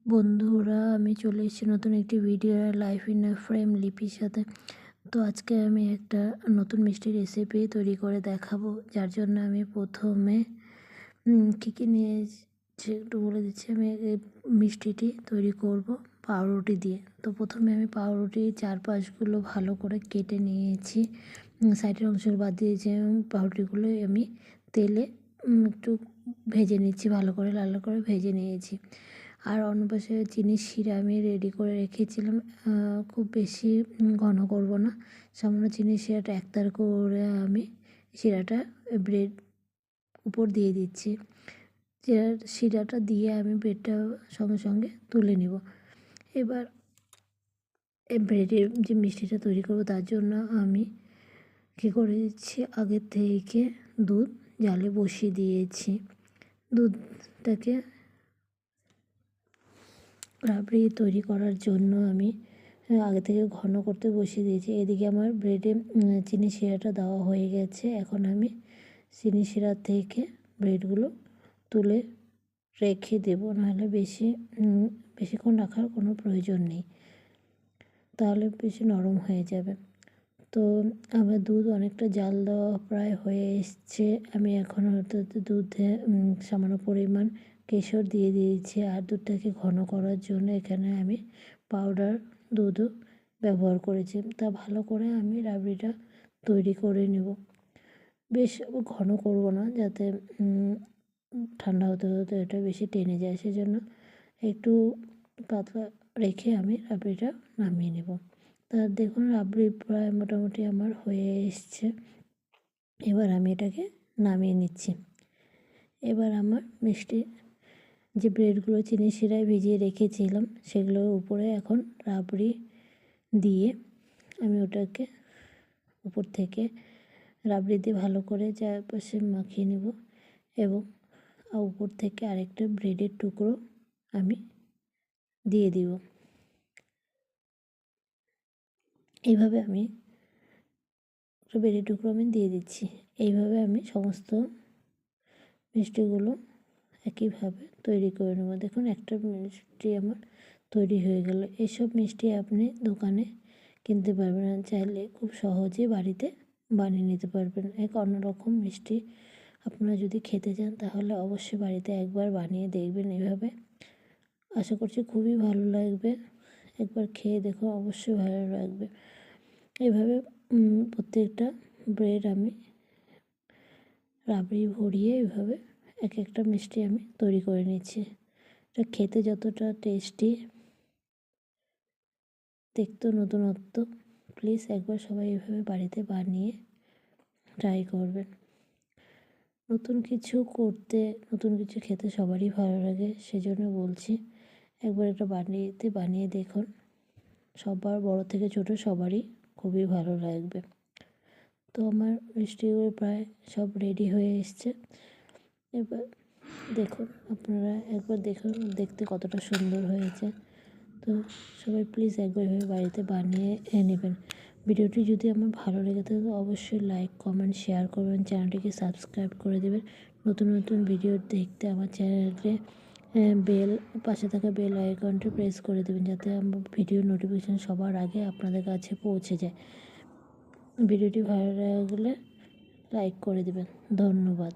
বন্ধুরা, আমি চলে এসেছি নতুন একটি video life in A frame লিপির সাথে। তো আজকে আমি একটা নতুন মিষ্টি রেসিপি তৈরি করে দেখাবো, যার জন্য আমি প্রথমে কী কী নিয়েছি একটু বলে দিচ্ছি। আমি এই মিষ্টিটি তৈরি করব পাউরুটি দিয়ে। তো প্রথমে আমি পাউরুটি চারপাশগুলো ভালো করে কেটে নিয়েছি, সাইডের অংশগুলো বাদ দিয়েছি। পাউরুটিগুলো আমি তেলে একটু ভেজে নিচ্ছি, ভালো করে লাল করে ভেজে নিয়েছি। আর অন্য পাশে চিনির শিরা আমি রেডি করে রেখেছিলাম। খুব বেশি ঘন করব না, সামান্য চিনির শিরাটা একতার করে আমি শিরাটা ব্রেড উপর দিয়ে দিচ্ছি। শিরাটা দিয়ে আমি ব্রেডটা সঙ্গে সঙ্গে তুলে নিব। এবার এই ব্রেডের যে মিষ্টিটা তৈরি করব তার জন্য আমি কী করে দিচ্ছি, আগের থেকে দুধ জালে বসিয়ে দিয়েছি। দুধটাকে রাবড়ি তৈরি করার জন্য আমি আগে থেকে ঘন করতে বসিয়ে দিয়েছি। এদিকে আমার ব্রেডে চিনি শিরাটা দেওয়া হয়ে গেছে। এখন আমি চিনি শিরা থেকে ব্রেডগুলো তুলে রেখে দেবো, নাহলে বেশিক্ষণ রাখার কোনো প্রয়োজন নেই, তাহলে বেশি নরম হয়ে যাবে। তো আমার দুধ অনেকটা জাল দেওয়া প্রায় হয়ে এসছে। আমি এখন হয়তো দুধে সামান্য পরিমাণ কেশর দিয়ে দিয়েছি। আর দুধটাকে ঘন করার জন্য এখানে আমি পাউডার দুধও ব্যবহার করেছি। তা ভালো করে আমি রাবড়িটা তৈরি করে নেব। বেশ ঘন করব না, যাতে ঠান্ডা হতে হতে এটা বেশি টেনে যায়, সেজন্য একটু পাতলা রেখে আমি রাবড়িটা নামিয়ে নেব। তা দেখুন, রাবড়ি প্রায় মোটামুটি আমার হয়ে এসছে। এবার আমি এটাকে নামিয়ে নিচ্ছি। এবার আমার মিষ্টি যে ব্রেডগুলো চিনি শিরায় ভিজিয়ে রেখেছিলাম, সেগুলোর উপরে এখন রাবড়ি দিয়ে আমি ওটাকে উপর থেকে রাবড়ি দিয়ে ভালো করে চারপাশে মাখিয়ে নেব এবং উপর থেকে আরেকটা ব্রেডের টুকরো আমি দিয়ে দিব। এইভাবে আমি ব্রেডের টুকরো আমি দিয়ে দিচ্ছি। এইভাবে আমি সমস্ত মিষ্টিগুলো একইভাবে তৈরি করে নেব। দেখুন, একটা মিষ্টি আমার তৈরি হয়ে গেল। এসব মিষ্টি আপনি দোকানে কিনতে পারবেন না, চাইলে খুব সহজে বাড়িতে বানিয়ে নিতে পারবেন। এক অন্যরকম মিষ্টি আপনারা যদি খেতে চান তাহলে অবশ্যই বাড়িতে একবার বানিয়ে দেখবেন এভাবে। আশা করছি খুবই ভালো লাগবে। একবার খেয়ে দেখো, অবশ্যই ভালো লাগবে। এভাবে প্রত্যেকটা ব্রেড আমি রাবড়ি ভরিয়ে এভাবে এক একটা মিষ্টি আমি তৈরি করে নিচ্ছি। এটা খেতে যতটা টেস্টি, দেখতেও নতুনত্ব। প্লিজ একবার সবাই এভাবে বাড়িতে বানিয়ে ট্রাই করবেন। নতুন কিছু করতে, নতুন কিছু খেতে সবারই ভালো লাগে, সেজন্য বলছি একবার এটা বানিয়ে দেখুন। সবার, বড় থেকে ছোট সবারই খুবই ভালো লাগবে। তো আমার মিষ্টিগুলো প্রায় সব রেডি হয়ে এসছে। এবার দেখুন, আপনারা একবার দেখুন দেখতে কতটা সুন্দর হয়েছে। তো সবাই প্লিজ একবার এভাবে বাড়িতে বানিয়ে নেবেন। ভিডিওটি যদি আমার ভালো লেগে থাকে অবশ্যই লাইক, কমেন্ট, শেয়ার করবেন, চ্যানেলটিকে সাবস্ক্রাইব করে দেবেন। নতুন নতুন ভিডিও দেখতে আমার চ্যানেলকে পাশে থাকা বেল আইকনটি প্রেস করে দেবেন, যাতে আমার ভিডিও নোটিফিকেশান সবার আগে আপনাদের কাছে পৌঁছে যায়। ভিডিওটি ভালো লাগলে লাইক করে দেবেন। ধন্যবাদ।